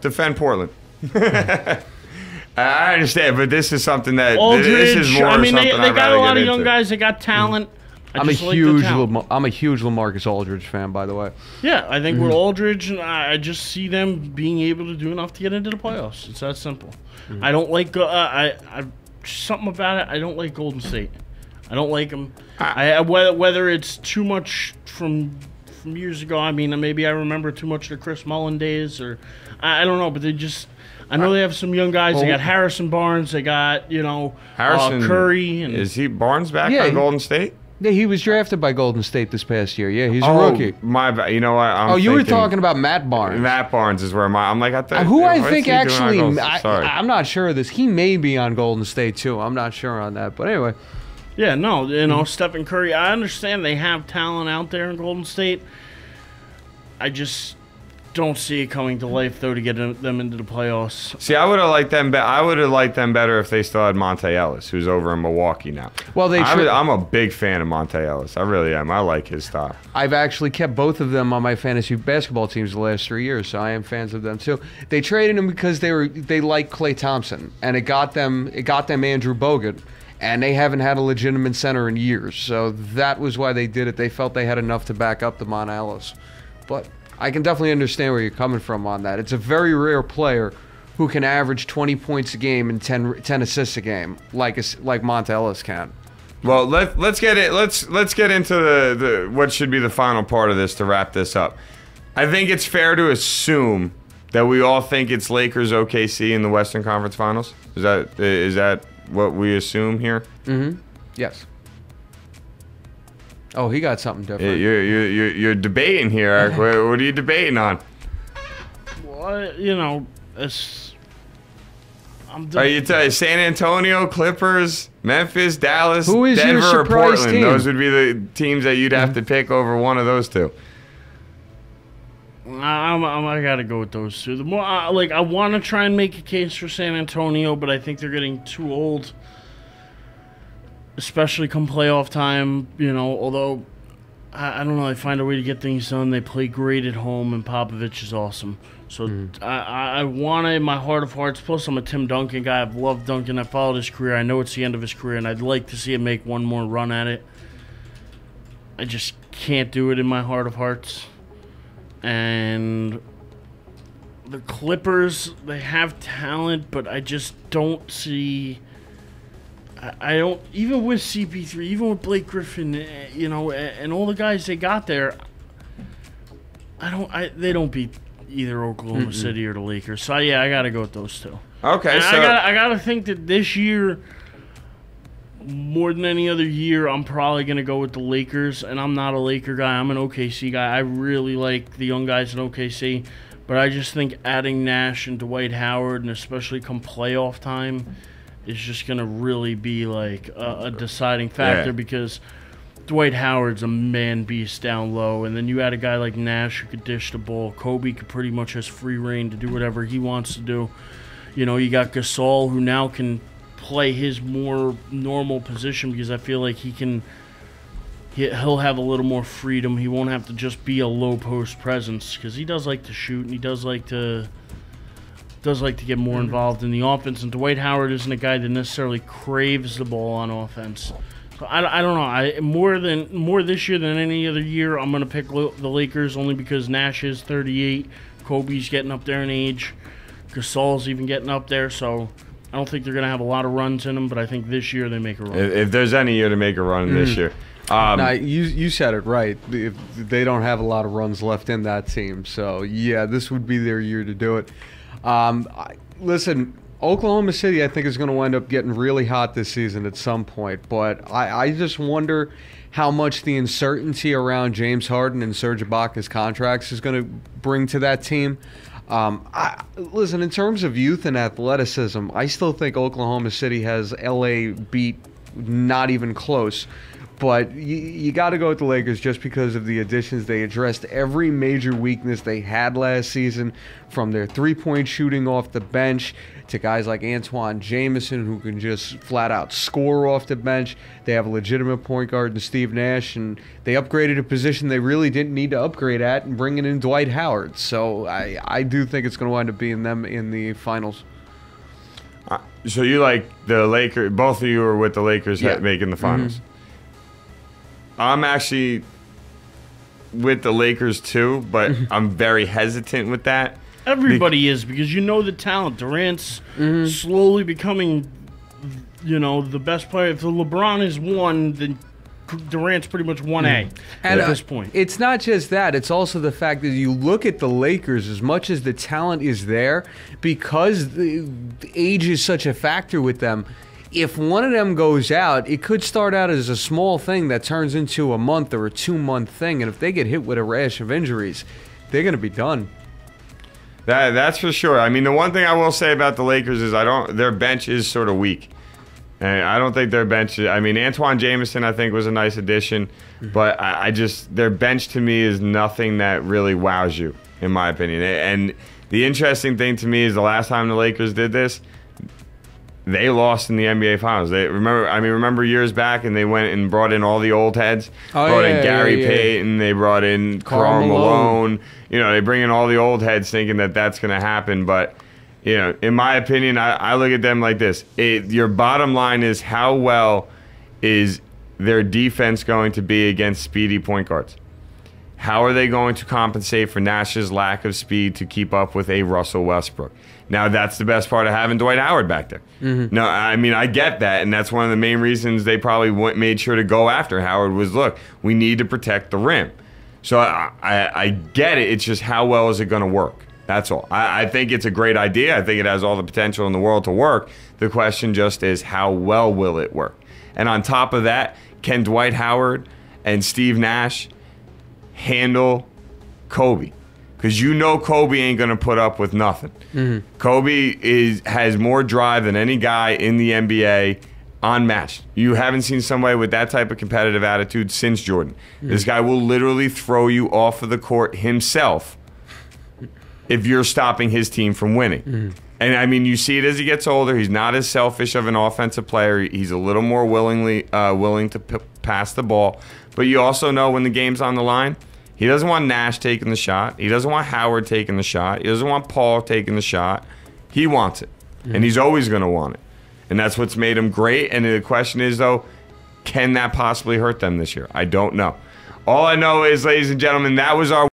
Defend Portland. I understand, but this is something that Aldridge, this is more. I mean, something they got a lot of young into. guys. They got talent. I'm a huge LaMarcus Aldridge fan, by the way. Yeah, I think with Aldridge, I just see them being able to do enough to get into the playoffs. It's that simple. I don't like something about it. I don't like Golden State. I don't like them. Whether it's too much from years ago. I mean, maybe I remember too much of the Chris Mullin days, or I don't know. But they just. I know they have some young guys. They got Harrison Barnes. They got Curry. And is he Barnes back on Golden State? Yeah, he was drafted by Golden State this past year. Yeah, he's a rookie. My bad. You know what? You were talking about Matt Barnes. Matt Barnes is where I'm like, I thought. I think actually, I'm not sure of this. He may be on Golden State too. I'm not sure on that. But anyway. Yeah, no, Stephen Curry. I understand they have talent out there in Golden State. I just don't see it coming to life though to get them into the playoffs. See, I would have liked them. I would have liked them better if they still had Monte Ellis, who's over in Milwaukee now. Well, I'm a big fan of Monte Ellis. I really am. I like his style. I've actually kept both of them on my fantasy basketball teams the last 3 years, so I am fans of them too. They traded him because they liked Klay Thompson, and it got them Andrew Bogut, and they haven't had a legitimate center in years. So that was why they did it. They felt they had enough to back up the Monte Ellis, but I can definitely understand where you're coming from on that. It's a very rare player who can average 20 points a game and 10 assists a game like Monte Ellis can. Well, let's get into the what should be the final part of this to wrap this up. I think it's fair to assume that we all think it's Lakers OKC in the Western Conference Finals. Is that what we assume here? Mm-hmm. Yes. Oh, he got something different. You're debating here, Eric. What are you debating on? Well, Are you San Antonio, Clippers, Memphis, Dallas, Who is Denver, your or surprise Portland? team? Those would be the teams that you'd have to pick over one of those two. I gotta go with those two. The more I want to try and make a case for San Antonio, but I think they're getting too old, especially come playoff time. Although I don't know, they find a way to get things done. They play great at home, and Popovich is awesome. So I want to, in my heart of hearts. Plus, I'm a Tim Duncan guy. I've loved Duncan. I followed his career. I know it's the end of his career, and I'd like to see him make one more run at it. I just can't do it in my heart of hearts. And the Clippers, they have talent, but I just don't see. I don't, even with CP3, even with Blake Griffin, and all the guys they got there. They don't beat either Oklahoma City or the Lakers. So yeah, I gotta go with those two. Okay, and so I gotta think that this year, more than any other year, I'm probably going to go with the Lakers, and I'm not a Laker guy. I'm an OKC guy. I really like the young guys in OKC, but I just think adding Nash and Dwight Howard, and especially come playoff time, is just going to really be like a deciding factor because Dwight Howard's a man beast down low, and then you add a guy like Nash who could dish the ball. Kobe could pretty much has free reign to do whatever he wants to do. You got Gasol, who now can play his more normal position because I feel like he'll have a little more freedom. He won't have to just be a low post presence because he does like to shoot and he does like to get more involved in the offense. And Dwight Howard isn't a guy that necessarily craves the ball on offense. So I don't know. More this year than any other year, I'm gonna pick the Lakers only because Nash is 38, Kobe's getting up there in age, Gasol's even getting up there, so I don't think they're going to have a lot of runs in them, but I think this year they make a run. If there's any year to make a run this year. Now, you said it right. If they don't have a lot of runs left in that team. So, yeah, this would be their year to do it. Listen, Oklahoma City, I think, is going to wind up getting really hot this season at some point. But I just wonder how much the uncertainty around James Harden and Serge Ibaka's contracts is going to bring to that team. In terms of youth and athleticism, I still think Oklahoma City has LA beat not even close. But you got to go with the Lakers just because of the additions. They addressed every major weakness they had last season, from their three-point shooting off the bench to guys like Antoine Jamison, who can just flat-out score off the bench. They have a legitimate point guard in Steve Nash, and they upgraded a position they really didn't need to upgrade at and bringing in Dwight Howard. So I do think it's going to wind up being them in the finals. So you like the Lakers? Both of you are with the Lakers making the finals. Mm-hmm. I'm actually with the Lakers too, but I'm very hesitant with that. Everybody is, because you know the talent. Durant's slowly becoming, the best player. If the LeBron is 1, then Durant's pretty much 1A at this point. It's not just that. It's also the fact that you look at the Lakers, as much as the talent is there, because the age is such a factor with them. If one of them goes out, it could start out as a small thing that turns into a month or a 2-month thing. And if they get hit with a rash of injuries, they're going to be done. That's for sure. I mean, the one thing I will say about the Lakers is their bench is sort of weak. And I don't think their bench. I mean, Antoine Jamison, I think, was a nice addition, but their bench to me is nothing that really wows you, in my opinion. And the interesting thing to me is the last time the Lakers did this, they lost in the NBA Finals. Remember years back, and they went and brought in all the old heads. Brought in Gary Payton. They brought in Karl Malone. They bring in all the old heads thinking that that's going to happen. But, in my opinion, I look at them like this. Your bottom line is, how well is their defense going to be against speedy point guards? How are they going to compensate for Nash's lack of speed to keep up with a Russell Westbrook? Now, that's the best part of having Dwight Howard back there. No, I mean, I get that, and that's one of the main reasons they probably made sure to go after Howard was, look, we need to protect the rim. So I get it. It's just, how well is it going to work? That's all. I think it's a great idea. I think it has all the potential in the world to work. The question just is, how well will it work? And on top of that, can Dwight Howard and Steve Nash handle Kobe? Because Kobe ain't going to put up with nothing. Kobe has more drive than any guy in the NBA, unmatched. You haven't seen somebody with that type of competitive attitude since Jordan. This guy will literally throw you off of the court himself if you're stopping his team from winning. And, I mean, you see it as he gets older. He's not as selfish of an offensive player. He's a little more willing to pass the ball. But you also know when the game's on the line, he doesn't want Nash taking the shot. He doesn't want Howard taking the shot. He doesn't want Paul taking the shot. He wants it. And he's always going to want it. And that's what's made him great. And the question is, though, can that possibly hurt them this year? I don't know. All I know is, ladies and gentlemen, that was our